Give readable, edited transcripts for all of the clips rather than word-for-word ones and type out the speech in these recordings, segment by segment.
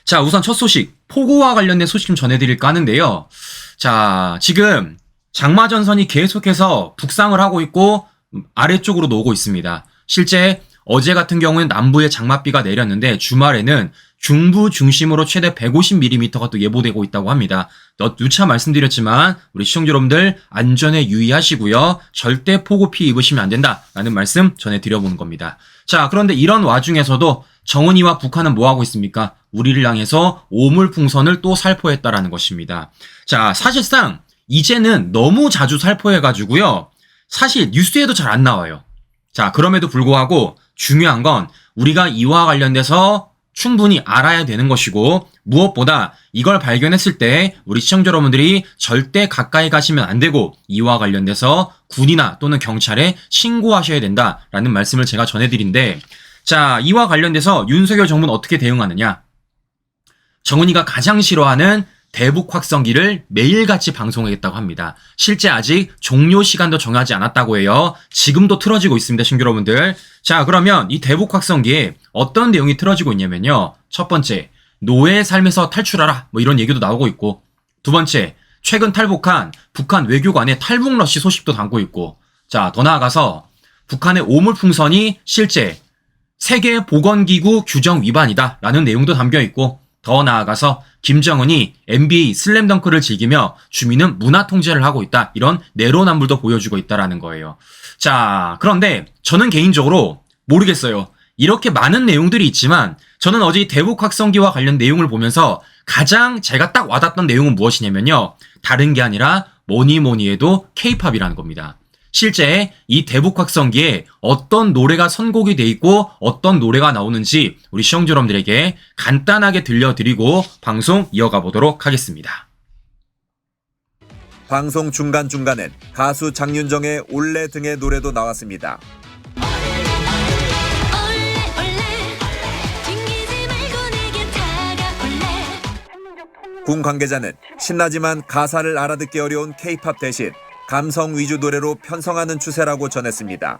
자, 우선 첫 소식, 폭우와 관련된 소식 좀 전해드릴까 하는데요. 자, 지금 장마전선이 계속해서 북상을 하고 있고 아래쪽으로도 오고 있습니다. 실제 어제 같은 경우는 남부에 장맛비가 내렸는데 주말에는 중부 중심으로 최대 150mm가 또 예보되고 있다고 합니다. 누차 말씀드렸지만 우리 시청자 여러분들 안전에 유의하시고요. 절대 폭우 피해 입으시면 안 된다라는 말씀 전해드려보는 겁니다. 자, 그런데 이런 와중에서도 정은이와 북한은 뭐하고 있습니까? 우리를 향해서 오물풍선을 또 살포했다라는 것입니다. 자, 사실상 이제는 너무 자주 살포해가지고요. 사실 뉴스에도 잘 안 나와요. 자, 그럼에도 불구하고 중요한 건 우리가 이와 관련돼서 충분히 알아야 되는 것이고 무엇보다 이걸 발견했을 때 우리 시청자 여러분들이 절대 가까이 가시면 안 되고 이와 관련돼서 군이나 또는 경찰에 신고하셔야 된다라는 말씀을 제가 전해드린데, 자, 이와 관련돼서 윤석열 정부는 어떻게 대응하느냐. 정은이가 가장 싫어하는 대북 확성기를 매일같이 방송하겠다고 합니다. 실제 아직 종료 시간도 정하지 않았다고 해요. 지금도 틀어지고 있습니다, 신규 여러분들. 자, 그러면 이 대북 확성기에 어떤 내용이 틀어지고 있냐면요. 첫 번째, 노예의 삶에서 탈출하라. 뭐 이런 얘기도 나오고 있고. 두 번째, 최근 탈북한 북한 외교관의 탈북 러시 소식도 담고 있고. 자, 더 나아가서 북한의 오물풍선이 실제 세계보건기구 규정 위반이다 라는 내용도 담겨 있고, 더 나아가서 김정은이 NBA 슬램덩크를 즐기며 주민은 문화 통제를 하고 있다. 이런 내로남불도 보여주고 있다라는 거예요. 자, 그런데 저는 개인적으로 모르겠어요. 이렇게 많은 내용들이 있지만 저는 어제 이 대북 확성기와 관련 내용을 보면서 가장 제가 딱 와닿았던 내용은 무엇이냐면요. 다른 게 아니라 뭐니 해도 K-팝이라는 겁니다. 실제 이 대북 확성기에 어떤 노래가 선곡이 돼 있고 어떤 노래가 나오는지 우리 시청자 여러분들에게 간단하게 들려드리고 방송 이어가 보도록 하겠습니다. 방송 중간중간엔 가수 장윤정의 올레 등의 노래도 나왔습니다. 군 관계자는 신나지만 가사를 알아듣기 어려운 K-팝 대신 감성 위주 노래로 편성하는 추세라고 전했습니다.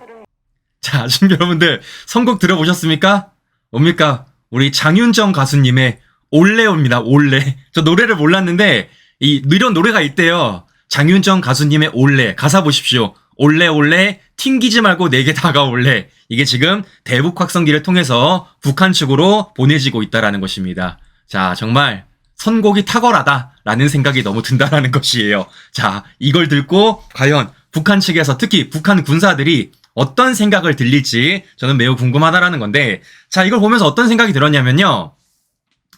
자, 지금 여러분들 선곡 들어보셨습니까? 뭡니까? 우리 장윤정 가수님의 올레오입니다. 올레. 저 노래를 몰랐는데 이런 노래가 있대요. 장윤정 가수님의 올레. 가사 보십시오. 올레 올레 튕기지 말고 내게 다가올래. 이게 지금 대북 확성기를 통해서 북한 측으로 보내지고 있다라는 것입니다. 자, 정말 선곡이 탁월하다라는 생각이 너무 든다라는 것이에요. 자, 이걸 듣고 과연 북한 측에서 특히 북한 군사들이 어떤 생각을 들릴지 저는 매우 궁금하다라는 건데, 자, 이걸 보면서 어떤 생각이 들었냐면요.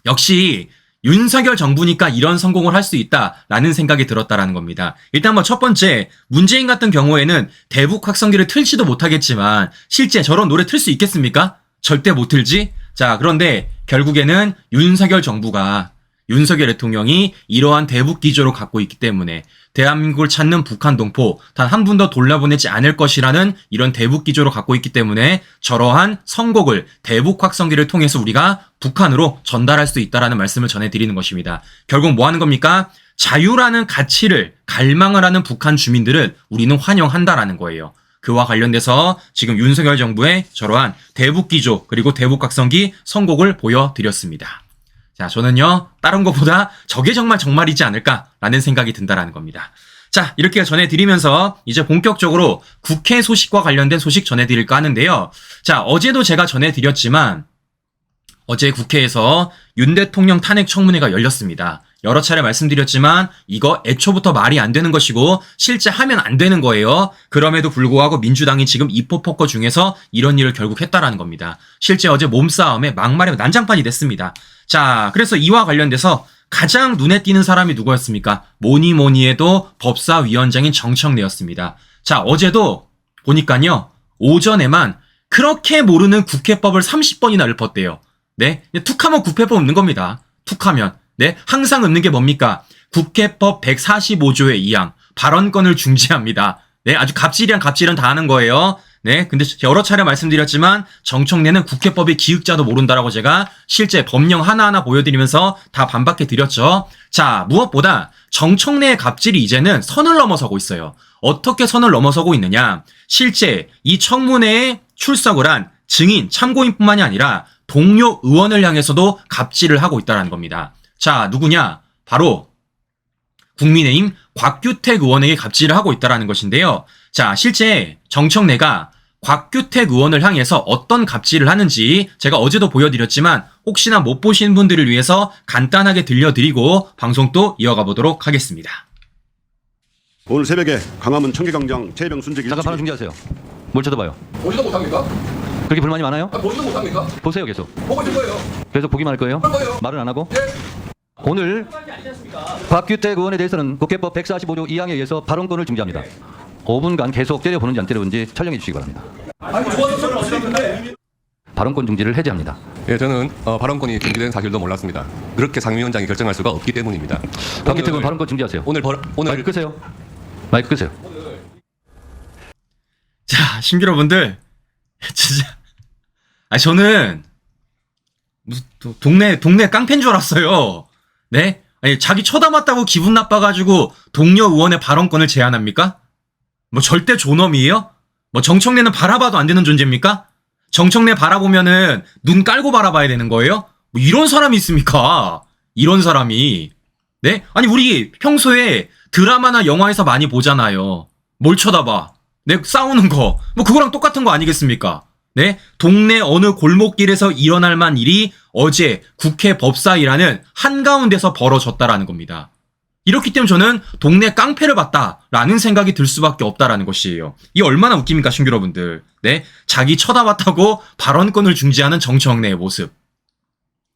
역시 윤석열 정부니까 이런 성공을 할 수 있다라는 생각이 들었다라는 겁니다. 일단 뭐 첫 번째, 문재인 같은 경우에는 대북 확성기를 틀지도 못하겠지만 실제 저런 노래 틀 수 있겠습니까? 절대 못 틀지? 자, 그런데 결국에는 윤석열 정부가 윤석열 대통령이 이러한 대북 기조를 갖고 있기 때문에 대한민국을 찾는 북한 동포 단 한 분도 돌려보내지 않을 것이라는 이런 대북 기조를 갖고 있기 때문에 저러한 선곡을 대북 확성기를 통해서 우리가 북한으로 전달할 수 있다라는 말씀을 전해드리는 것입니다. 결국 뭐 하는 겁니까? 자유라는 가치를 갈망을 하는 북한 주민들을 우리는 환영한다라는 거예요. 그와 관련돼서 지금 윤석열 정부의 저러한 대북 기조 그리고 대북 확성기 선곡을 보여드렸습니다. 자, 저는요, 다른 것보다 저게 정말이지 않을까라는 생각이 든다라는 겁니다. 자, 이렇게 전해드리면서 이제 본격적으로 국회 소식과 관련된 소식 전해드릴까 하는데요. 자, 어제도 제가 전해드렸지만 어제 국회에서 윤 대통령 탄핵 청문회가 열렸습니다. 여러 차례 말씀드렸지만 이거 애초부터 말이 안 되는 것이고 실제 하면 안 되는 거예요. 그럼에도 불구하고 민주당이 지금 입법포커 중에서 이런 일을 결국 했다라는 겁니다. 실제 어제 몸싸움에 막말에 난장판이 됐습니다. 자, 그래서 이와 관련돼서 가장 눈에 띄는 사람이 누구였습니까? 뭐니 해도 법사위원장인 정청래였습니다. 자, 어제도 보니까요, 오전에만 그렇게 모르는 국회법을 30번이나 읊었대요. 네, 툭하면 국회법 읊는 겁니다. 툭하면. 네, 항상 읊는 게 뭡니까? 국회법 145조의 2항, 발언권을 중지합니다. 네, 아주 갑질이란 다 하는 거예요. 네, 근데 여러 차례 말씀드렸지만 정청래는 국회법의 기획자도 모른다라고 제가 실제 법령 하나하나 보여드리면서 다 반박해 드렸죠. 자, 무엇보다 정청래의 갑질이 이제는 선을 넘어서고 있어요. 어떻게 선을 넘어서고 있느냐? 실제 이 청문회에 출석을 한 증인, 참고인뿐만이 아니라 동료 의원을 향해서도 갑질을 하고 있다는 겁니다. 자, 누구냐? 바로 국민의힘 곽규택 의원에게 갑질을 하고 있다는 것인데요. 자, 실제 정청래가 곽규택 의원을 향해서 어떤 갑질을 하는지 제가 어제도 보여드렸지만 혹시나 못 보신 분들을 위해서 간단하게 들려드리고 방송 또 이어가 보도록 하겠습니다. 오늘 새벽에 강화문 청계광장 최혜병 순직 잠깐 발언 중지하세요. 뭘 쳐다봐요? 보지도 못합니까? 그렇게 불만이 많아요? 보지도 못합니까? 보세요 계속. 보고 있을 거예요. 계속 보기만 할 거예요? 할 거예요. 말은 안 하고? 예. 오늘 곽규택 의원에 대해서는 국회법 145조 2항에 의해서 발언권을 중지합니다. 5분간 계속 때려보는지 안 때려보는지 촬영해 주시기 바랍니다. 아니 좋아서 어떻게 발언권 중지를 해제합니다. 예, 저는 발언권이 중지된 사실도 몰랐습니다. 그렇게 상임위원장이 결정할 수가 없기 때문입니다. 곽규택 의원 발언권 중지하세요. 오늘 마이크 끄세요. 마이크 끄세요. 자, 신기러분들 진짜 저는 무슨 동네 깡패인 줄 알았어요. 네? 아니, 자기 쳐다봤다고 기분 나빠가지고 동료 의원의 발언권을 제한합니까? 뭐 절대 존엄이에요? 뭐 정청래는 바라봐도 안 되는 존재입니까? 정청래 바라보면은 눈 깔고 바라봐야 되는 거예요? 뭐 이런 사람이 있습니까? 이런 사람이. 네? 아니, 우리 평소에 드라마나 영화에서 많이 보잖아요. 뭘 쳐다봐? 네? 싸우는 거. 뭐 그거랑 똑같은 거 아니겠습니까? 네? 동네 어느 골목길에서 일어날 만 일이 어제 국회 법사위라는 한가운데서 벌어졌다라는 겁니다. 이렇기 때문에 저는 동네 깡패를 봤다라는 생각이 들 수밖에 없다라는 것이에요. 이게 얼마나 웃깁니까, 신규 여러분들. 네? 자기 쳐다봤다고 발언권을 중지하는 정청래의 모습.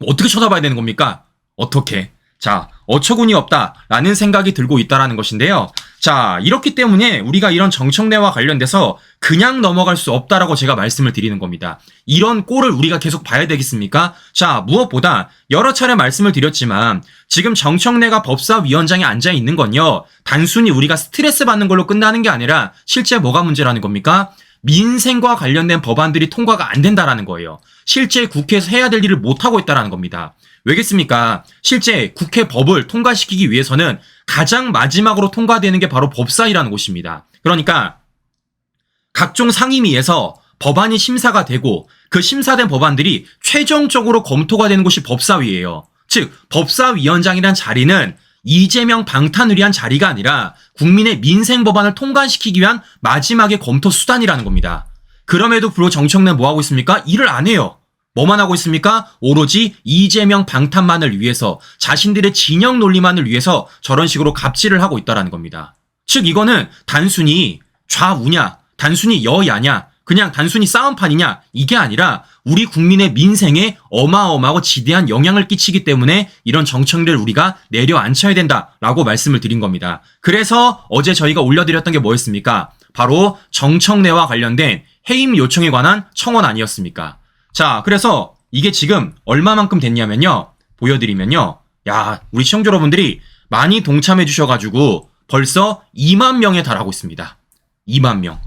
어떻게 쳐다봐야 되는 겁니까? 어떻게? 자, 어처구니 없다라는 생각이 들고 있다라는 것인데요. 자, 이렇기 때문에 우리가 이런 정청래와 관련돼서 그냥 넘어갈 수 없다라고 제가 말씀을 드리는 겁니다. 이런 꼴을 우리가 계속 봐야 되겠습니까? 자, 무엇보다 여러 차례 말씀을 드렸지만 지금 정청래가 법사위원장에 앉아 있는 건요, 단순히 우리가 스트레스 받는 걸로 끝나는 게 아니라 실제 뭐가 문제라는 겁니까? 민생과 관련된 법안들이 통과가 안 된다라는 거예요. 실제 국회에서 해야 될 일을 못하고 있다라는 겁니다. 왜겠습니까? 실제 국회 법을 통과시키기 위해서는 가장 마지막으로 통과되는 게 바로 법사위라는 곳입니다. 그러니까 각종 상임위에서 법안이 심사가 되고 그 심사된 법안들이 최종적으로 검토가 되는 곳이 법사위예요. 즉 법사위원장이란 자리는 이재명 방탄을 위한 자리가 아니라 국민의 민생 법안을 통과시키기 위한 마지막의 검토 수단이라는 겁니다. 그럼에도 불구하고 정청래는 뭐 하고 있습니까? 일을 안 해요. 뭐만 하고 있습니까? 오로지 이재명 방탄만을 위해서, 자신들의 진영 논리만을 위해서 저런 식으로 갑질을 하고 있다는 겁니다. 즉 이거는 단순히 좌우냐, 단순히 여야냐, 그냥 단순히 싸움판이냐, 이게 아니라 우리 국민의 민생에 어마어마하고 지대한 영향을 끼치기 때문에 이런 정청래를 우리가 내려앉혀야 된다라고 말씀을 드린 겁니다. 그래서 어제 저희가 올려드렸던 게 뭐였습니까? 바로 정청래와 관련된 해임 요청에 관한 청원 아니었습니까? 자, 그래서 이게 지금 얼마만큼 됐냐면요, 보여드리면요, 야, 우리 시청자 여러분들이 많이 동참해 주셔가지고 벌써 2만 명에 달하고 있습니다. 2만 명.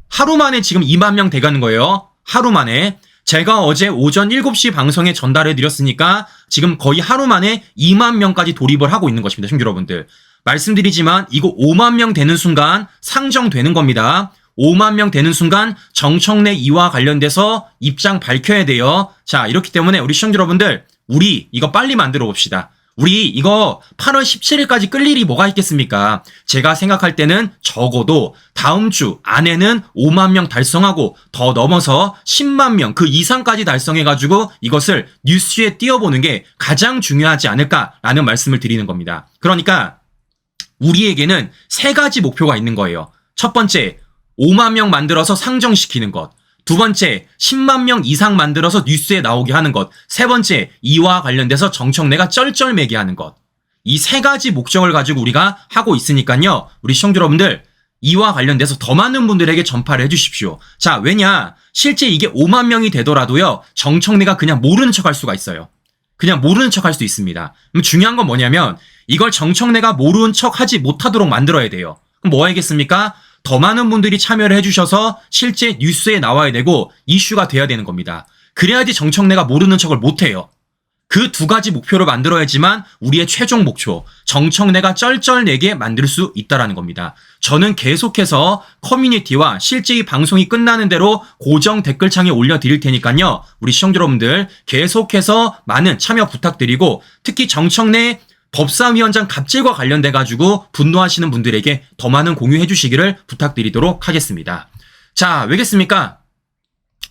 하루 만에 지금 2만 명 돼가는 거예요. 하루 만에. 제가 어제 오전 7시 방송에 전달해 드렸으니까 지금 거의 하루 만에 2만 명까지 돌입을 하고 있는 것입니다. 시청자 여러분들. 말씀드리지만 이거 5만 명 되는 순간 상정되는 겁니다. 5만 명 되는 순간 정청래 이와 관련돼서 입장 밝혀야 돼요. 자, 이렇기 때문에 우리 시청자 여러분들, 우리 이거 빨리 만들어 봅시다. 우리 이거 8월 17일까지 끌 일이 뭐가 있겠습니까? 제가 생각할 때는 적어도 다음 주 안에는 5만 명 달성하고 더 넘어서 10만 명 그 이상까지 달성해가지고 이것을 뉴스에 띄워보는 게 가장 중요하지 않을까라는 말씀을 드리는 겁니다. 그러니까 우리에게는 세 가지 목표가 있는 거예요. 첫 번째, 5만 명 만들어서 상정시키는 것. 두 번째, 10만 명 이상 만들어서 뉴스에 나오게 하는 것. 세 번째, 이와 관련돼서 정청래가 쩔쩔매게 하는 것. 이 세 가지 목적을 가지고 우리가 하고 있으니까요, 우리 시청자 여러분들, 이와 관련돼서 더 많은 분들에게 전파를 해주십시오. 자, 왜냐? 실제 이게 5만 명이 되더라도요, 정청래가 그냥 모르는 척 할 수가 있어요. 그냥 모르는 척 할 수 있습니다. 그럼 중요한 건 뭐냐면, 이걸 정청래가 모르는 척 하지 못하도록 만들어야 돼요. 그럼 뭐 하겠습니까? 더 많은 분들이 참여를 해주셔서 실제 뉴스에 나와야 되고 이슈가 돼야 되는 겁니다. 그래야지 정청래가 모르는 척을 못해요. 그 두 가지 목표를 만들어야지만 우리의 최종 목표, 정청래가 쩔쩔내게 만들 수 있다라는 겁니다. 저는 계속해서 커뮤니티와 실제 이 방송이 끝나는 대로 고정 댓글창에 올려드릴 테니까요. 우리 시청자 여러분들 계속해서 많은 참여 부탁드리고 특히 정청래 법사위원장 갑질과 관련돼가지고 분노하시는 분들에게 더 많은 공유해 주시기를 부탁드리도록 하겠습니다. 자, 왜겠습니까?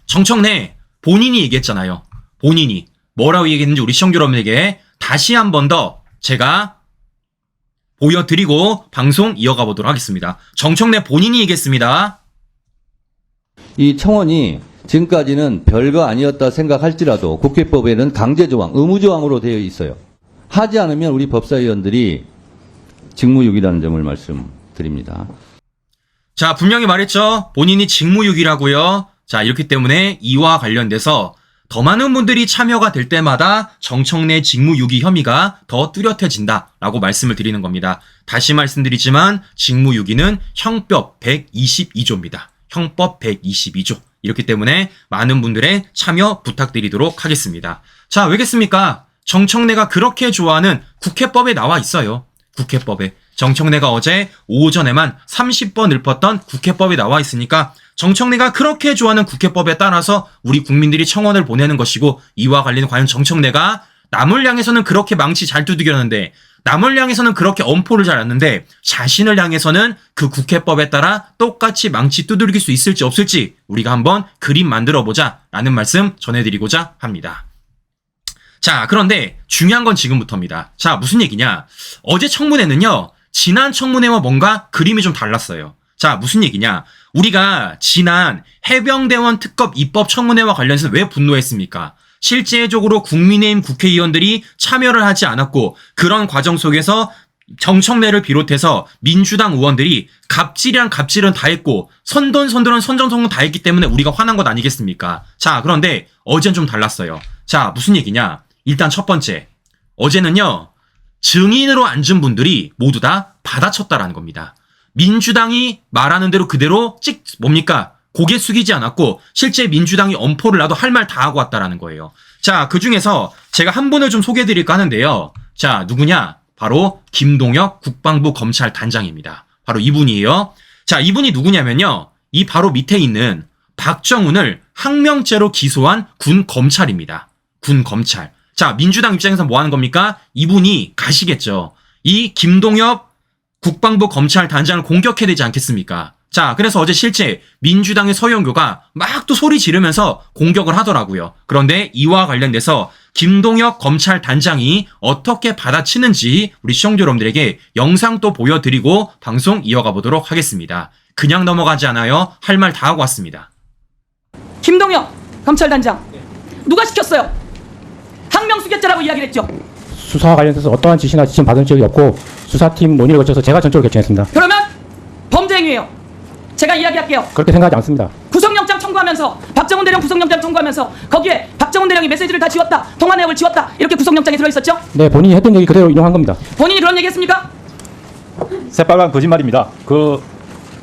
정청래 본인이 얘기했잖아요. 본인이. 뭐라고 얘기했는지 우리 시청자 여러분에게 다시 한 번 더 제가 보여드리고 방송 이어가 보도록 하겠습니다. 정청래 본인이 얘기했습니다. 이 청원이 지금까지는 별거 아니었다 생각할지라도 국회법에는 강제조항, 의무조항으로 되어 있어요. 하지 않으면 우리 법사위원들이 직무유기라는 점을 말씀드립니다. 자, 분명히 말했죠. 본인이 직무유기라고요. 자, 이렇기 때문에 이와 관련돼서 더 많은 분들이 참여가 될 때마다 정청래 직무유기 혐의가 더 뚜렷해진다라고 말씀을 드리는 겁니다. 다시 말씀드리지만 직무유기는 형법 122조입니다. 형법 122조. 이렇기 때문에 많은 분들의 참여 부탁드리도록 하겠습니다. 자, 왜겠습니까? 정청래가 그렇게 좋아하는 국회법에 나와 있어요. 국회법에. 정청래가 어제 오전에만 30번 읊었던 국회법에 나와 있으니까 정청래가 그렇게 좋아하는 국회법에 따라서 우리 국민들이 청원을 보내는 것이고 이와 관련해 과연 정청래가 남을 향해서는 그렇게 망치 잘 두들겼는데 남을 향해서는 그렇게 엄포를 잘 놨는데 자신을 향해서는 그 국회법에 따라 똑같이 망치 두들길 수 있을지 없을지 우리가 한번 그림 만들어보자 라는 말씀 전해드리고자 합니다. 자, 그런데 중요한 건 지금부터입니다. 자, 무슨 얘기냐? 어제 청문회는요, 지난 청문회와 뭔가 그림이 좀 달랐어요. 자, 무슨 얘기냐? 우리가 지난 해병대원 특검 입법 청문회와 관련해서 왜 분노했습니까? 실제적으로 국민의힘 국회의원들이 참여를 하지 않았고 그런 과정 속에서 정청래를 비롯해서 민주당 의원들이 갑질이란 갑질은 다 했고 선전선동은 다 했기 때문에 우리가 화난 것 아니겠습니까? 자, 그런데 어제는 좀 달랐어요. 자, 무슨 얘기냐? 일단 첫 번째, 어제는요, 증인으로 앉은 분들이 모두 다 받아쳤다라는 겁니다. 민주당이 말하는 대로 그대로 뭡니까? 고개 숙이지 않았고 실제 민주당이 엄포를 놔도 할 말 다 하고 왔다라는 거예요. 자, 그 중에서 제가 한 분을 좀 소개해드릴까 하는데요. 자, 누구냐? 바로 김동혁 국방부 검찰단장입니다. 바로 이분이에요. 자, 이분이 누구냐면요. 이 바로 밑에 있는 박정훈을 항명죄로 기소한 군 검찰입니다. 군 검찰. 자, 민주당 입장에서 뭐 하는 겁니까? 이분이 가시겠죠. 이 김동혁 국방부 검찰단장을 공격해야 되지 않겠습니까? 자, 그래서 어제 실제 민주당의 서영교가 막 또 소리 지르면서 공격을 하더라고요. 그런데 이와 관련돼서 김동혁 검찰단장이 어떻게 받아치는지 우리 시청자 여러분들에게 영상 또 보여드리고 방송 이어가 보도록 하겠습니다. 그냥 넘어가지 않아요. 할 말 다 하고 왔습니다. 김동혁 검찰단장 누가 시켰어요? 항명수괴죄라고 이야기를 했죠. 수사와 관련해서 어떠한 지시나 지침 받은 적이 없고 수사팀 논의를 거쳐서 제가 전적으로 결정했습니다. 그러면 범죄 행위예요. 제가 이야기할게요. 그렇게 생각하지 않습니다. 구속영장 청구하면서 박정훈 대령 구속영장 청구하면서 거기에 박정훈 대령이 메시지를 다 지웠다, 통화 내역을 지웠다 이렇게 구속영장에 들어있었죠? 네, 본인이 했던 얘기 그대로 인용한 겁니다. 본인이 그런 얘기했습니까? 새빨간 거짓말입니다. 그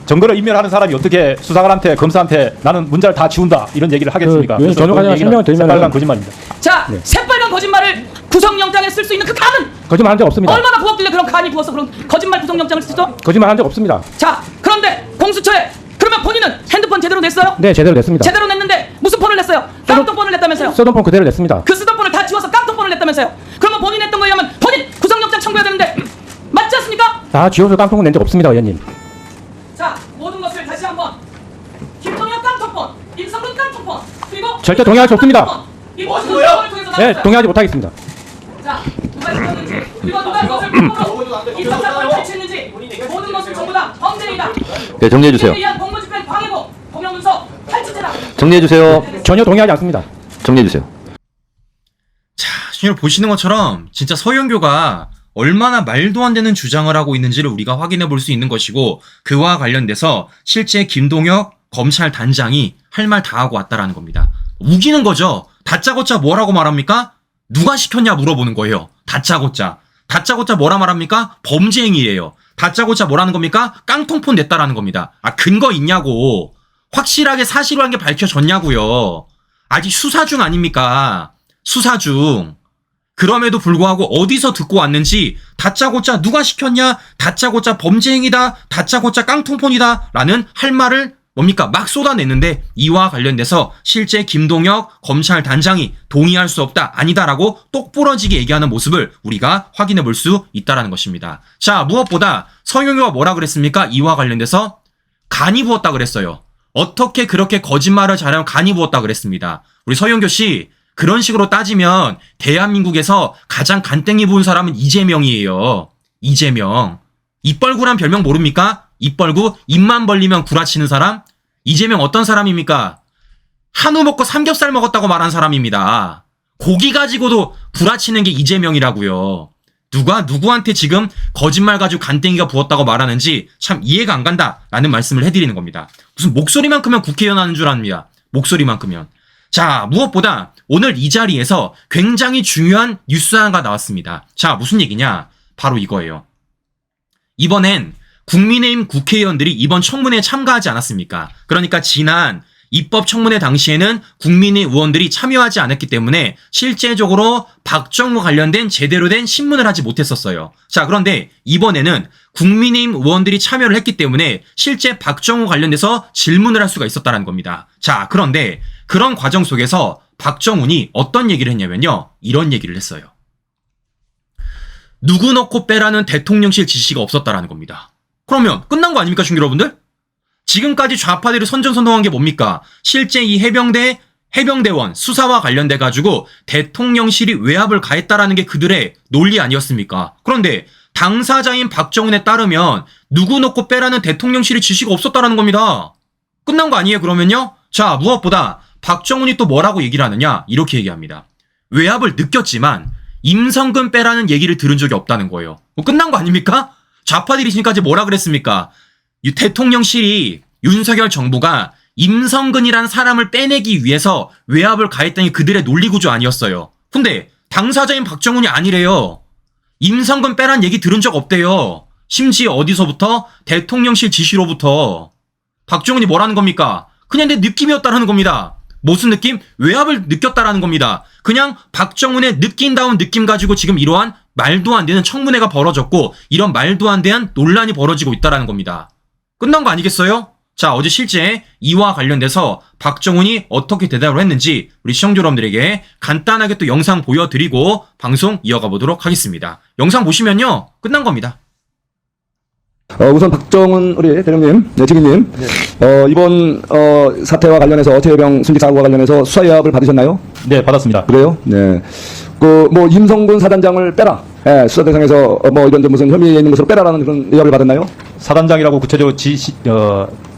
증거를 인멸하는 사람이 어떻게 수사관한테 검사한테 나는 문자를 다 지운다 이런 얘기를 하겠습니까? 그 전후관련 설명을 드리면 새빨간 거짓말입니다. 자, 새빨간 거짓말을 구속영장에 쓸 수 있는 그 칸은 거짓말한 적 없습니다. 얼마나 부었길래 그런 칸이 부어서 그런 거짓말 구속영장을 쓰죠? 거짓말한 적 없습니다. 자, 그런데 공수처에 그러면 본인은 핸드폰 제대로 냈어요? 네, 제대로 냈습니다. 제대로 냈는데 무슨 폰을 냈어요? 깡통폰을 냈다면서요? 쓰던 폰 그대로 냈습니다. 그 쓰던 폰을 다 지워서 깡통폰을 냈다면서요? 그러면 본인 했던 거에 의하면 본인 구속영장 청구해야 되는데 맞지 않습니까? 다 지워서 깡통은 낸 적 없습니다, 의원님. 자, 모든 것을 다시 한번 김동혁 깡통폰, 임성근 깡통폰 그리고 절대 동의할 수 없습니다. 이 모든 것을 통해서 네, 나왔어요. 동의하지 못하겠습니다. 자, 누가 시켰는지 그리고 누가 그것을 불법으로 이 사건을 발치했는지 모든 것을 전부 다 범죄이다. 네, 정리해 주세요. 위한 공무집행 방해고 공영문서 탈취죄다. 정리해 주세요. 전혀 동의하지 않습니다. 정리해 주세요. 자, 시청자 보시는 것처럼 진짜 서영교가 얼마나 말도 안 되는 주장을 하고 있는지를 우리가 확인해 볼 수 있는 것이고 그와 관련돼서 실제 김동혁 검찰단장이 할 말 다 하고 왔다라는 겁니다. 우기는 거죠. 다짜고짜 뭐라고 말합니까? 누가 시켰냐 물어보는 거예요. 다짜고짜. 다짜고짜 뭐라 말합니까? 범죄 행위예요. 다짜고짜 뭐라는 겁니까? 깡통폰 냈다라는 겁니다. 아, 근거 있냐고. 확실하게 사실이라는 게 밝혀졌냐고요. 아직 수사 중 아닙니까? 수사 중. 그럼에도 불구하고 어디서 듣고 왔는지 다짜고짜 누가 시켰냐, 다짜고짜 범죄 행위다, 다짜고짜 깡통폰이다 라는 할 말을 뭡니까? 막 쏟아냈는데 이와 관련돼서 실제 김동혁 검찰단장이 동의할 수 없다, 아니다라고 똑부러지게 얘기하는 모습을 우리가 확인해 볼 수 있다라는 것입니다. 자, 무엇보다 서영교가 뭐라 그랬습니까? 이와 관련돼서 간이 부었다 그랬어요. 어떻게 그렇게 거짓말을 잘하면 간이 부었다 그랬습니다. 우리 서영교 씨, 그런 식으로 따지면 대한민국에서 가장 간땡이 부은 사람은 이재명이에요. 이재명. 입벌구란 별명 모릅니까? 입벌구, 입만 벌리면 구라치는 사람? 이재명 어떤 사람입니까? 한우 먹고 삼겹살 먹었다고 말한 사람입니다. 고기 가지고도 구라치는 게 이재명이라고요. 누가 누구한테 지금 거짓말 가지고 간땡이가 부었다고 말하는지 참 이해가 안 간다라는 말씀을 해드리는 겁니다. 무슨 목소리만 크면 국회의원 하는 줄 압니다. 목소리만 크면. 자, 무엇보다 오늘 이 자리에서 굉장히 중요한 뉴스 하나가 나왔습니다. 자, 무슨 얘기냐? 바로 이거예요. 이번엔 국민의힘 국회의원들이 이번 청문회에 참가하지 않았습니까? 그러니까 지난 입법청문회 당시에는 국민의 의원들이 참여하지 않았기 때문에 실제적으로 박정우 관련된 제대로 된 신문을 하지 못했었어요. 자, 그런데 이번에는 국민의힘 의원들이 참여를 했기 때문에 실제 박정우 관련돼서 질문을 할 수가 있었다는 겁니다. 자, 그런데 그런 과정 속에서 박정훈이 어떤 얘기를 했냐면요. 이런 얘기를 했어요. 누구 넣고 빼라는 대통령실 지시가 없었다라는 겁니다. 그러면 끝난 거 아닙니까, 중 여러분들? 지금까지 좌파들이 선전선동한 게 뭡니까? 실제 이 해병대원 수사와 관련돼 가지고 대통령실이 외압을 가했다라는 게 그들의 논리 아니었습니까? 그런데 당사자인 박정훈에 따르면 누구 넣고 빼라는 대통령실의 지시가 없었다라는 겁니다. 끝난 거 아니에요, 그러면요? 자, 무엇보다 박정훈이 또 뭐라고 얘기를 하느냐? 이렇게 얘기합니다. 외압을 느꼈지만 임성근 빼라는 얘기를 들은 적이 없다는 거예요. 뭐 끝난 거 아닙니까? 좌파들이 지금까지 뭐라 그랬습니까? 이 대통령실이 윤석열 정부가 임성근이라는 사람을 빼내기 위해서 외압을 가했다는 게 그들의 논리구조 아니었어요. 근데 당사자인 박정훈이 아니래요. 임성근 빼란 얘기 들은 적 없대요. 심지어 어디서부터? 대통령실 지시로부터. 박정훈이 뭐라는 겁니까? 그냥 내 느낌이었다라는 겁니다. 무슨 느낌? 외압을 느꼈다라는 겁니다. 그냥 박정훈의 느낀다운 느낌 가지고 지금 이러한 말도 안 되는 청문회가 벌어졌고 이런 말도 안 되는 논란이 벌어지고 있다라는 겁니다. 끝난 거 아니겠어요? 자, 어제 실제 이와 관련돼서 박정훈이 어떻게 대답을 했는지 우리 시청자 여러분들에게 간단하게 또 영상 보여드리고 방송 이어가 보도록 하겠습니다. 영상 보시면요. 끝난 겁니다. 우선 박정훈 우리 대령님, 지기님, 이번 사태와 관련해서 어태해병 순직 사고와 관련해서 수사 의압을 받으셨나요? 네, 받았습니다. 그래요? 네. 뭐 임성근 사단장을 빼라. 예, 수사 대상에서 뭐 이런 무슨 혐의에 있는 것으로 빼라라는 그런 의압을 받았나요? 사단장이라고 구체적으로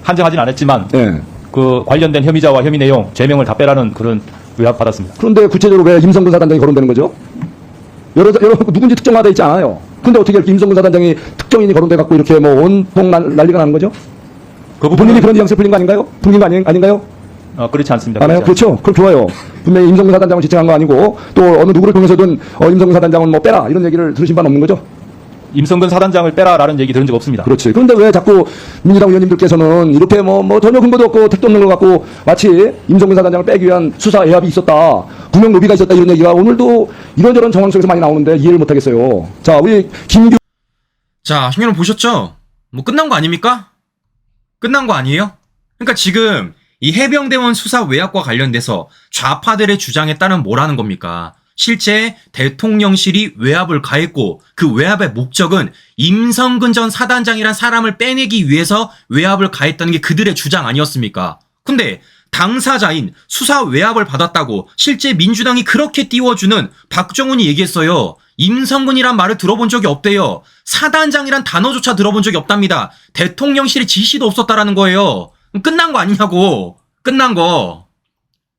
한정하진 않았지만 예. 그 관련된 혐의자와 혐의 내용, 죄명을 다 빼라는 그런 의압 받았습니다. 그런데 구체적으로 왜 임성근 사단장이 거론되는 거죠? 여러 누군지 특정화되어 있지 않아요. 근데 어떻게 이렇게 임성근 사단장이 특정인이 거론돼 갖고 이렇게 뭐 온통 난리가 나는 거죠? 그 본인이 그런 뉘앙스를 풀린 거 아닌가요? 풀린 거 아닌가요? 그렇지 않습니다. 아나요? 그렇죠. 그럼 좋아요. 분명히 임성근 사단장을 지칭한 거 아니고 또 어느 누구를 통해서든 임성근 사단장은 뭐 빼라 이런 얘기를 들으신 바는 없는 거죠? 임성근 사단장을 빼라라는 얘기 들은 적 없습니다. 그렇지. 그런데 왜 자꾸 민주당 의원님들께서는 이렇게 뭐 전혀 근거도 없고 택도 없는 걸 갖고 마치 임성근 사단장을 빼기 위한 수사 애압이 있었다, 구명 로비가 있었다 이런 얘기가 오늘도 이런저런 정황 속에서 많이 나오는데 이해를 못 하겠어요. 자, 우리 김규. 자, 형님 보셨죠? 뭐 끝난 거 아닙니까? 끝난 거 아니에요? 그러니까 지금 이 해병대원 수사 외압과 관련돼서 좌파들의 주장에 따른 뭐라는 겁니까? 실제 대통령실이 외압을 가했고 그 외압의 목적은 임성근 전 사단장이란 사람을 빼내기 위해서 외압을 가했다는 게 그들의 주장 아니었습니까? 근데 당사자인 수사 외압을 받았다고 실제 민주당이 그렇게 띄워주는 박정훈이 얘기했어요. 임성근이란 말을 들어본 적이 없대요. 사단장이란 단어조차 들어본 적이 없답니다. 대통령실의 지시도 없었다라는 거예요. 끝난 거 아니냐고. 끝난 거.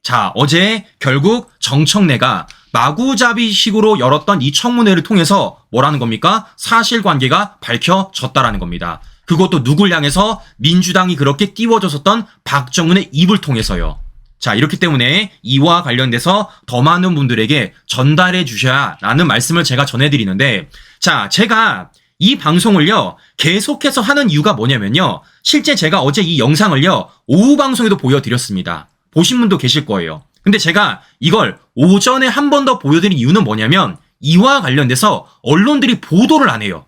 자, 어제 결국 정청래가 마구잡이식으로 열었던 이 청문회를 통해서 뭐라는 겁니까? 사실관계가 밝혀졌다라는 겁니다. 그것도 누굴 향해서? 민주당이 그렇게 띄워줬었던 박정훈의 입을 통해서요. 자, 이렇기 때문에 이와 관련돼서 더 많은 분들에게 전달해 주셔야 라는 말씀을 제가 전해드리는데, 자, 제가 이 방송을요 계속해서 하는 이유가 뭐냐면요, 실제 제가 어제 이 영상을요 오후 방송에도 보여드렸습니다. 보신 분도 계실 거예요. 근데 제가 이걸 오전에 한 번 더 보여드린 이유는 뭐냐면 이와 관련돼서 언론들이 보도를 안 해요.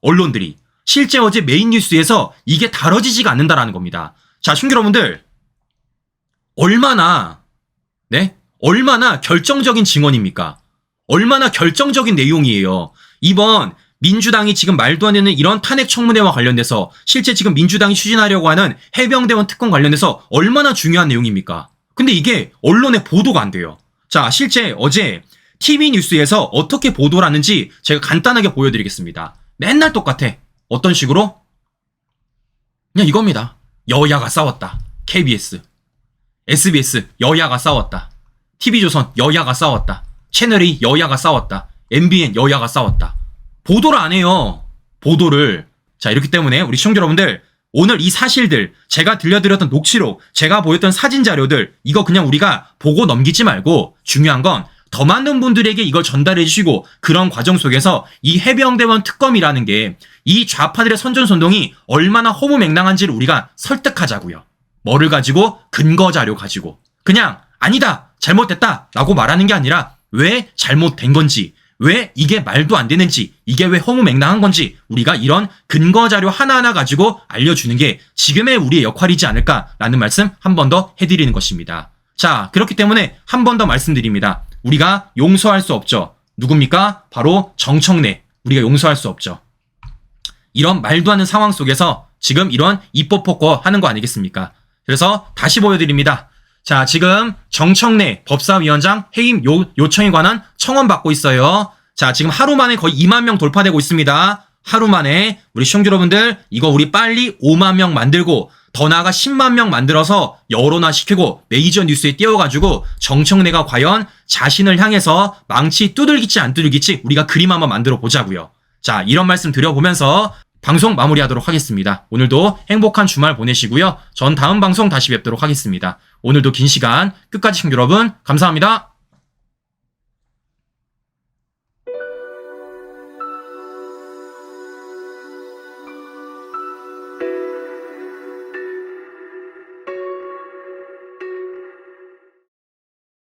언론들이. 실제 어제 메인 뉴스에서 이게 다뤄지지가 않는다라는 겁니다. 자, 시청자 여러분들, 얼마나 결정적인 증언입니까? 얼마나 결정적인 내용이에요. 이번 민주당이 지금 말도 안 되는 이런 탄핵 청문회와 관련돼서 실제 지금 민주당이 추진하려고 하는 해병대원 특검 관련돼서 얼마나 중요한 내용입니까? 근데 이게 언론에 보도가 안 돼요. 자, 실제 어제 TV 뉴스에서 어떻게 보도를 하는지 제가 간단하게 보여드리겠습니다. 맨날 똑같아. 어떤 식으로? 그냥 이겁니다. 여야가 싸웠다. KBS, SBS 여야가 싸웠다. TV조선 여야가 싸웠다. 채널A 여야가 싸웠다. MBN 여야가 싸웠다. 보도를 안 해요. 보도를. 자, 이렇기 때문에 우리 시청자 여러분들, 오늘 이 사실들, 제가 들려드렸던 녹취록, 제가 보였던 사진 자료들, 이거 그냥 우리가 보고 넘기지 말고 중요한 건 더 많은 분들에게 이걸 전달해 주시고, 그런 과정 속에서 이 해병대원 특검이라는 게 이 좌파들의 선전선동이 얼마나 허무맹랑한지를 우리가 설득하자고요. 뭐를 가지고? 근거 자료 가지고. 그냥 아니다, 잘못됐다 라고 말하는 게 아니라 왜 잘못된 건지, 왜 이게 말도 안 되는지, 이게 왜 허무맹랑한 건지 우리가 이런 근거 자료 하나하나 가지고 알려주는 게 지금의 우리의 역할이지 않을까라는 말씀 한 번 더 해드리는 것입니다. 자, 그렇기 때문에 한 번 더 말씀드립니다. 우리가 용서할 수 없죠. 누굽니까? 바로 정청래. 우리가 용서할 수 없죠. 이런 말도 안 되는 상황 속에서 지금 이런 입법 폭거 하는 거 아니겠습니까? 그래서 다시 보여드립니다. 자, 지금 정청래 법사위원장 해임 요청에 관한 청원 받고 있어요. 자, 지금 하루 만에 거의 2만 명 돌파되고 있습니다. 하루 만에 우리 시청자 여러분들, 이거 우리 빨리 5만 명 만들고 더 나아가 10만 명 만들어서 여론화시키고 메이저 뉴스에 띄워가지고 정청래가 과연 자신을 향해서 망치 두들길지 안 두들길지 우리가 그림 한번 만들어 보자고요. 자, 이런 말씀 드려보면서 방송 마무리하도록 하겠습니다. 오늘도 행복한 주말 보내시고요. 전 다음 방송 다시 뵙도록 하겠습니다. 오늘도 긴 시간 끝까지 시청자 여러분 감사합니다.